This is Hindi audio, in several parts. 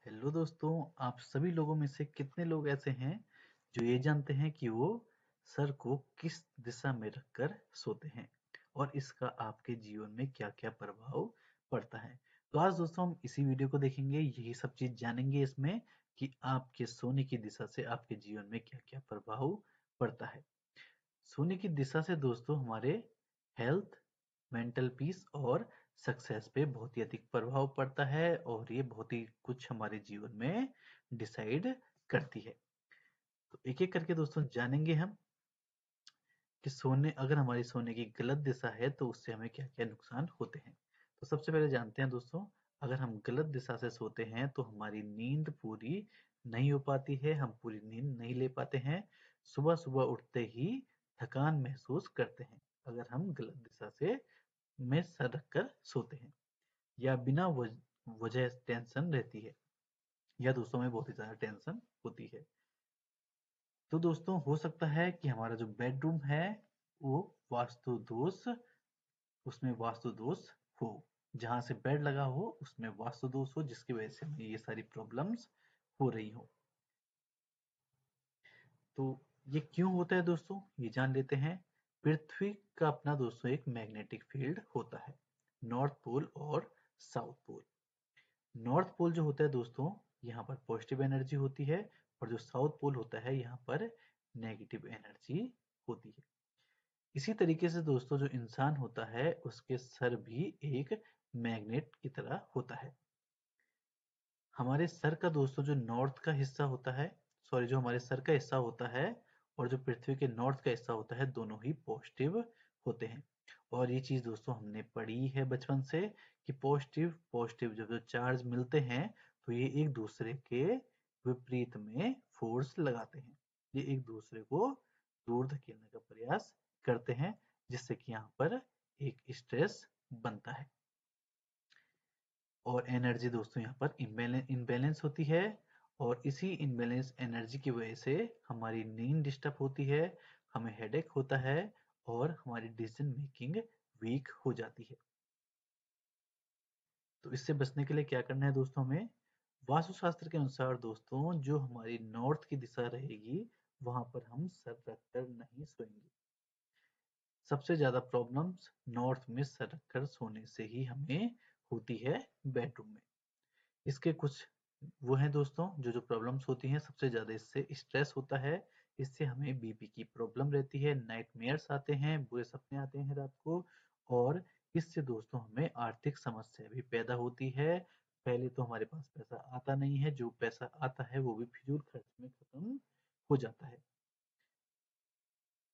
हेलो दोस्तों, आप सभी लोगों में से कितने लोग ऐसे हैं जो ये जानते हैं कि वो सर को किस दिशा में रखकर सोते हैं और इसका आपके जीवन में क्या-क्या प्रभाव पड़ता है। तो आज दोस्तों हम इसी वीडियो को देखेंगे, यही सब चीज जानेंगे इसमें कि आपके सोने की दिशा से आपके जीवन में क्या-क्या प्रभाव पड़ता है। सोने की दिशा से दोस्तों हमारे हेल्थ, मेंटल पीस और सक्सेस पे बहुत ही अधिक प्रभाव पड़ता है और ये बहुत ही कुछ हमारे जीवन में डिसाइड करती है। तो एक एक करके दोस्तों जानेंगे हम कि सोने अगर हमारी सोने की गलत दिशा है तो उससे हमें क्या क्या नुकसान होते हैं। तो सबसे पहले जानते हैं दोस्तों, अगर हम गलत दिशा से सोते हैं तो हमारी नींद पूरी नहीं हो पाती है, हम पूरी नींद नहीं ले पाते हैं, सुबह सुबह उठते ही थकान महसूस करते हैं अगर हम गलत दिशा से में सर रखकर सोते हैं या बिना वजह टेंशन रहती है या दोस्तों में बहुत ही ज्यादा टेंशन होती है। तो दोस्तों हो सकता है कि हमारा जो बेडरूम है वो वास्तु दोष उसमें वास्तु दोष हो, जहां से बेड लगा हो उसमें वास्तु दोष हो, जिसकी वजह से हमें ये सारी प्रॉब्लम्स हो रही हो। तो ये क्यों होता है दोस्तों, ये जान लेते हैं। पृथ्वी का अपना दोस्तों एक मैग्नेटिक फील्ड होता है, नॉर्थ पोल और साउथ पोल। नॉर्थ पोल जो होता है दोस्तों, यहाँ पर पॉजिटिव एनर्जी होती है और जो साउथ पोल होता है यहाँ पर नेगेटिव एनर्जी होती है। इसी तरीके से दोस्तों जो इंसान होता है उसके सर भी एक मैग्नेट की तरह होता है। हमारे सर का दोस्तों जो नॉर्थ का हिस्सा होता है, सॉरी जो हमारे सर का हिस्सा होता है और जो पृथ्वी के नॉर्थ का हिस्सा होता है, दोनों ही पॉजिटिव होते हैं। और ये चीज दोस्तों हमने पढ़ी है बचपन से कि पॉजिटिव पॉजिटिव जब जो चार्ज मिलते हैं तो ये एक दूसरे के विपरीत में फोर्स लगाते हैं, ये एक दूसरे को दूर धकेलने का प्रयास करते हैं, जिससे कि यहाँ पर एक स्ट्रेस बनता है और एनर्जी दोस्तों यहाँ पर इनबैलेंस होती है। और इसी इनबैलेंस एनर्जी की वजह से हमारी नींद डिस्टर्ब होती है, हमें हेडेक होता है और हमारी डिसीजन मेकिंग वीक हो जाती है। तो इससे बचने के लिए क्या करना है दोस्तों, हमें वास्तुशास्त्र के अनुसार दोस्तों जो हमारी नॉर्थ की दिशा रहेगी वहां पर हम सर रखकर नहीं सोएंगे। सबसे ज्यादा प्रॉब्लम्स नॉर्थ में सर रखकर सोने से ही हमें होती है बेडरूम में। इसके कुछ वो हैं दोस्तों जो जो प्रॉब्लम्स होती हैं, सबसे ज्यादा इससे स्ट्रेस होता है, इससे हमें बीपी की प्रॉब्लम रहती है, नाइटमेयर्स आते हैं, बुरे सपने आते हैं रात को। और इससे दोस्तों हमें आर्थिक समस्या भी पैदा होती है। पहले तो हमारे पास पैसा आता नहीं है, जो पैसा आता है वो भी फिजूल खर्च में खत्म हो जाता है।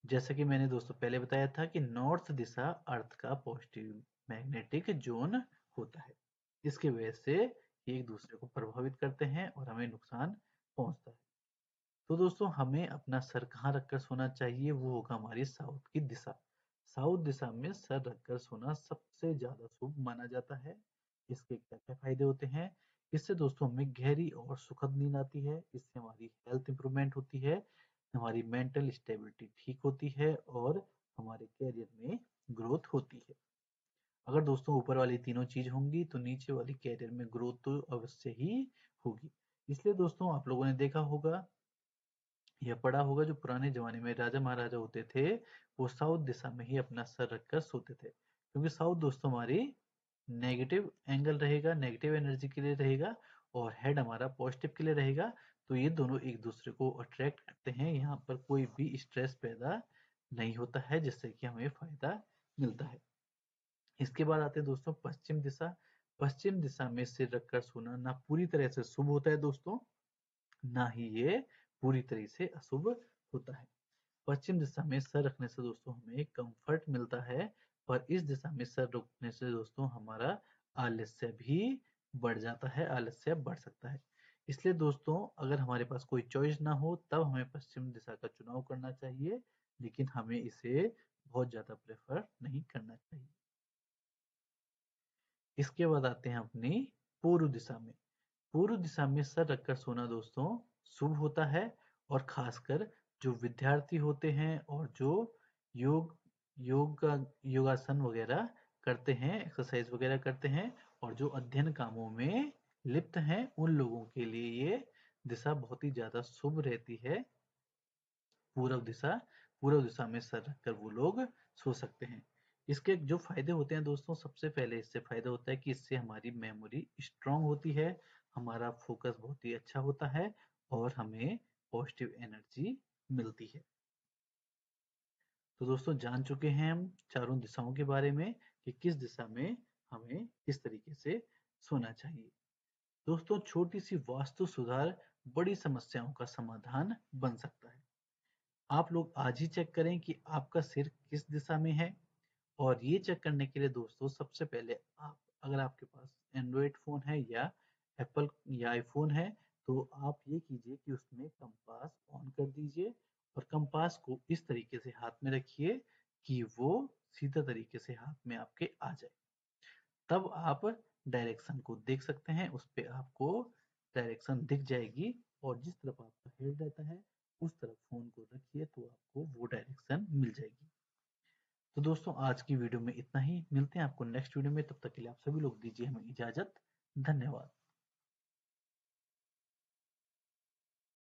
जैसा कि मैंने दोस्तों पहले बताया था कि नॉर्थ दिशा अर्थ का पॉजिटिव मैग्नेटिक जोन होता है, इसकी वजह से ये एक दूसरे को प्रभावित करते हैं और हमें नुकसान पहुंचता है। तो दोस्तों हमें अपना सर कहाँ रखकर सोना चाहिए, वो होगा हमारी साउथ की दिशा। साउथ दिशा में सर रखकर सोना सबसे ज्यादा शुभ माना जाता है। इसके क्या क्या फायदे होते हैं, इससे दोस्तों हमें गहरी और सुखद नींद आती है, इससे हमारी हेल्थ इंप्रूवमेंट होती है, हमारी मेंटल स्टेबिलिटी ठीक होती है और हमारे कैरियर में ग्रोथ होती है। अगर दोस्तों ऊपर वाली तीनों चीज होंगी तो नीचे वाली कैरियर में ग्रोथ तो अवश्य ही होगी। इसलिए दोस्तों आप लोगों ने देखा होगा या पढ़ा होगा, जो पुराने जमाने में राजा महाराजा होते थे वो साउथ दिशा में ही अपना सर रखकर सोते थे, क्योंकि साउथ दोस्तों हमारी नेगेटिव एंगल रहेगा, नेगेटिव एनर्जी के लिए रहेगा और हेड हमारा पॉजिटिव के लिए रहेगा। तो ये दोनों एक दूसरे को अट्रैक्ट करते हैं, यहाँ पर कोई भी स्ट्रेस पैदा नहीं होता है, जिससे कि हमें फायदा मिलता है। इसके बाद आते हैं दोस्तों पश्चिम दिशा। पश्चिम दिशा में सिर रखकर सोना ना पूरी तरह से शुभ होता है दोस्तों, ना ही ये पूरी तरह से अशुभ होता है। पश्चिम दिशा में सर रखने से दोस्तों हमें कंफर्ट मिलता है, पर इस दिशा में सर रखने से दोस्तों हमारा आलस्य भी बढ़ जाता है, आलस्य बढ़ सकता है। इसलिए दोस्तों अगर हमारे पास कोई चॉइस ना हो तब हमें पश्चिम दिशा का चुनाव करना चाहिए, लेकिन हमें इसे बहुत ज्यादा प्रेफर नहीं करना चाहिए। इसके बाद आते हैं अपनी पूर्व दिशा में। पूर्व दिशा में सर रखकर सोना दोस्तों शुभ होता है, और खासकर जो विद्यार्थी होते हैं और जो योग योगासन वगैरह करते हैं, एक्सरसाइज वगैरह करते हैं और जो अध्ययन कामों में लिप्त हैं उन लोगों के लिए ये दिशा बहुत ही ज़्यादा शुभ रहती है। पूर्व दिशा में सर रखकर वो लोग सो सकते हैं। इसके जो फ़ायदे होते हैं दोस्तों, सबसे पहले इससे फ़ायदा होता है कि इससे हमारी मेमोरी स्ट्रॉन्ग होती है, हमारा फ़ोकस बहुत ही अच्छा होता है और हमें पॉजिटिव एनर्जी मिलती है। तो दोस्तों जान चुके हैं हम चारों दिशाओं के बारे में कि किस दिशा में हमें किस तरीके से सोना चाहिए। दोस्तों छोटी सी वास्तु सुधार बड़ी समस्याओं का समाधान बन सकता है। आप लोग आज ही चेक करें कि आपका सिर किस दिशा में है। और ये चेक करने के लिए दोस्तों सबसे पहले आप, अगर आपके पास एंड्रॉयड फ़ोन है या एप्पल या आईफ़ोन है, तो आप ये कीजिए कि उसमें कंपास ऑन कर दीजिए और कंपास को इस तरीके से हाथ में रखिए कि वो सीधा तरीके से हाथ में आपके आ जाए। तब आप डायरेक्शन को देख सकते हैं, उस पे आपको डायरेक्शन दिख जाएगी और जिस तरफ आपका हेड रहता है उस तरफ फ़ोन को रखिए तो आपको वो डायरेक्शन मिल जाएगी। तो दोस्तों आज की वीडियो में इतना ही। मिलते हैं आपको नेक्स्ट वीडियो में। तब तक के लिए आप सभी लोग दीजिए हमें इजाज़त। धन्यवाद।